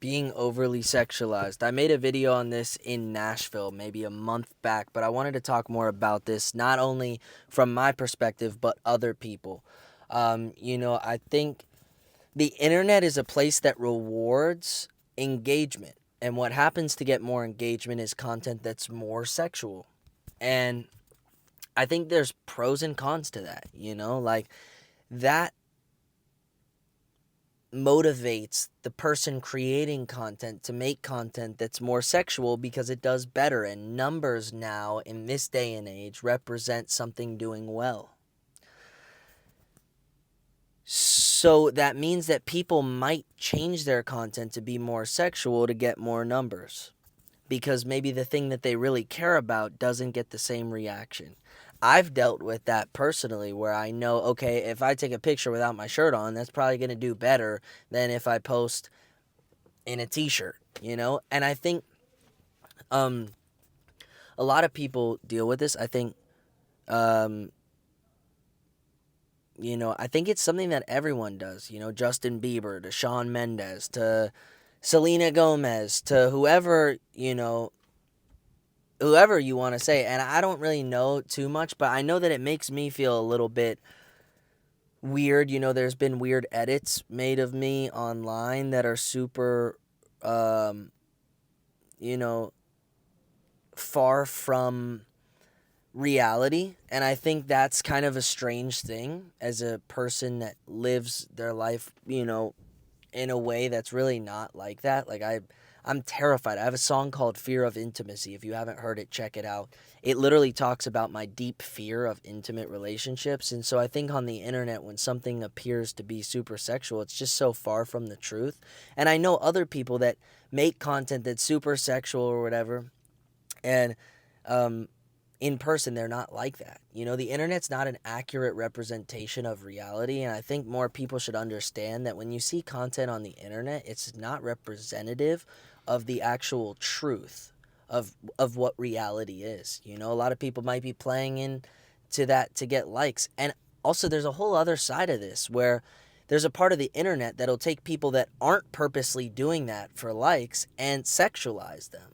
being overly sexualized. I made a video on this in Nashville maybe a month back, but I wanted to talk more about this, not only from my perspective, but other people. I think the internet is a place that rewards engagement. And what happens to get more engagement is content that's more sexual. And I think there's pros and cons to that, like that motivates the person creating content to make content that's more sexual because it does better. And numbers now, in this day and age, represent something doing well. So that means that people might change their content to be more sexual to get more numbers, because maybe the thing that they really care about doesn't get the same reaction. I've dealt with that personally, where I know, okay, if I take a picture without my shirt on, that's probably going to do better than if I post in a t-shirt, And I think a lot of people deal with this. I think I think it's something that everyone does, Justin Bieber to Shawn Mendes to Selena Gomez to whoever you want to say. And I don't really know too much, but I know that it makes me feel a little bit weird. There's been weird edits made of me online that are super, far from reality. And I think that's kind of a strange thing as a person that lives their life, in a way that's really not like that. Like I'm terrified. I have a song called Fear of Intimacy. If you haven't heard it, check it out. It literally talks about my deep fear of intimate relationships. And so I think on the internet, when something appears to be super sexual, it's just so far from the truth. And I know other people that make content that's super sexual or whatever, and in person, they're not like that. The internet's not an accurate representation of reality, and I think more people should understand that when you see content on the internet, it's not representative of the actual truth of what reality is. A lot of people might be playing into that to get likes. And also, there's a whole other side of this where there's a part of the internet that'll take people that aren't purposely doing that for likes and sexualize them.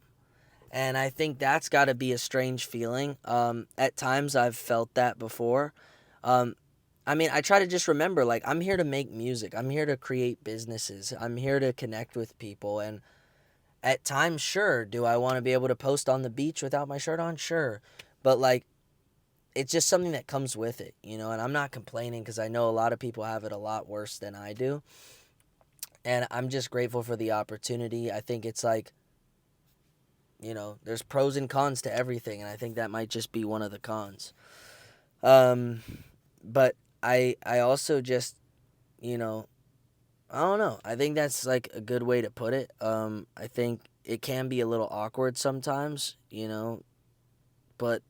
And I think that's got to be a strange feeling. At times I've felt that before. I try to just remember, like, I'm here to make music. I'm here to create businesses. I'm here to connect with people. And at times, sure, do I want to be able to post on the beach without my shirt on? Sure. But, like, it's just something that comes with it, and I'm not complaining because I know a lot of people have it a lot worse than I do. And I'm just grateful for the opportunity. I think it's like, there's pros and cons to everything, and I think that might just be one of the cons. But I also just, I don't know. I think that's like a good way to put it. I think it can be a little awkward sometimes, but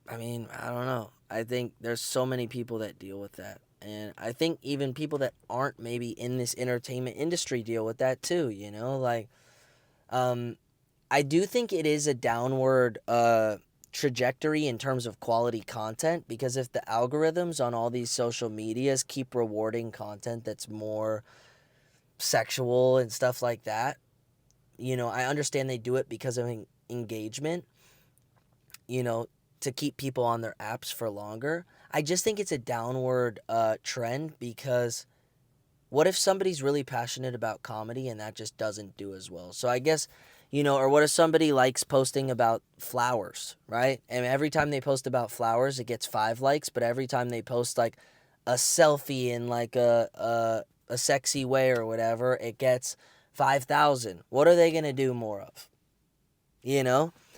I don't know. I think there's so many people that deal with that. And I think even people that aren't maybe in this entertainment industry deal with that too, I do think it is a downward trajectory in terms of quality content, because if the algorithms on all these social medias keep rewarding content that's more sexual and stuff like that, I understand they do it because of engagement, to keep people on their apps for longer. I just think it's a downward trend, because what if somebody's really passionate about comedy and that just doesn't do as well? So I guess, or what if somebody likes posting about flowers, right? And every time they post about flowers, it gets 5 likes, but every time they post like a selfie in like a sexy way or whatever, it gets 5,000. What are they going to do more of?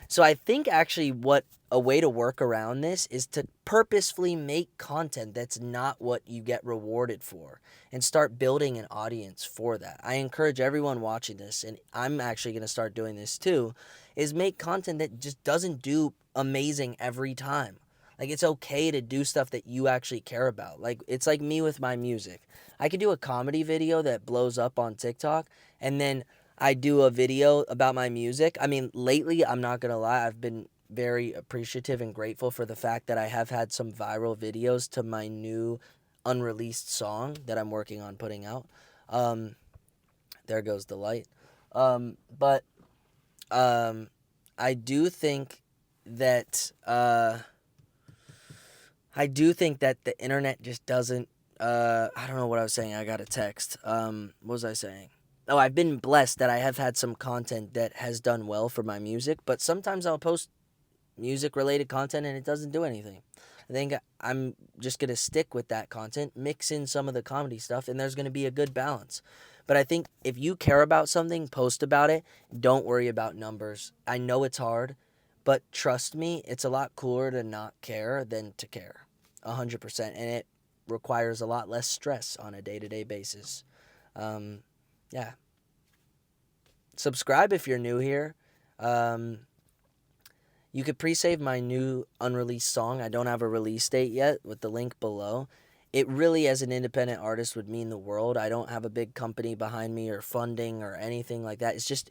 So I think actually what a way to work around this is to purposefully make content that's not what you get rewarded for, and start building an audience for that. I encourage everyone watching this, and I'm actually going to start doing this too, is make content that just doesn't do amazing every time. Like, it's okay to do stuff that you actually care about. Like, it's like me with my music. I could do a comedy video that blows up on TikTok, and then I do a video about my music. Lately, I'm not going to lie, I've been very appreciative and grateful for the fact that I have had some viral videos to my new unreleased song that I'm working on putting out. There goes the light. But I do think that the internet just doesn't. I don't know what I was saying. I got a text. What was I saying? Oh, I've been blessed that I have had some content that has done well for my music, but sometimes I'll post music related content and it doesn't do anything. I think I'm just going to stick with that content, mix in some of the comedy stuff, and there's going to be a good balance. But I think if you care about something, post about it. Don't worry about numbers. I know it's hard, but trust me, it's a lot cooler to not care than to care. 100%. And it requires a lot less stress on a day to day basis. Um, yeah. Subscribe if you're new here. Um, You could pre-save my new unreleased song. I don't have a release date yet with the link below. It really, as an independent artist, would mean the world. I don't have a big company behind me or funding or anything like that. It's just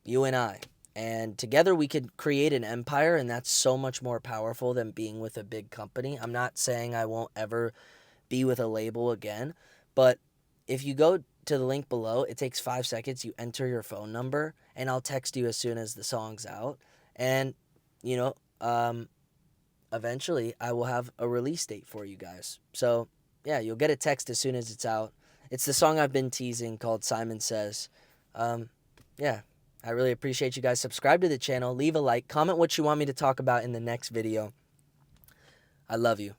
you and I. And together we could create an empire, and that's so much more powerful than being with a big company. I'm not saying I won't ever be with a label again, but if you go to the link below, it takes 5 seconds. You enter your phone number, and I'll text you as soon as the song's out. And you know, eventually I will have a release date for you guys. So, yeah, you'll get a text as soon as it's out. It's the song I've been teasing called Simon Says. Yeah, I really appreciate you guys. Subscribe to the channel, leave a like, comment what you want me to talk about in the next video. I love you.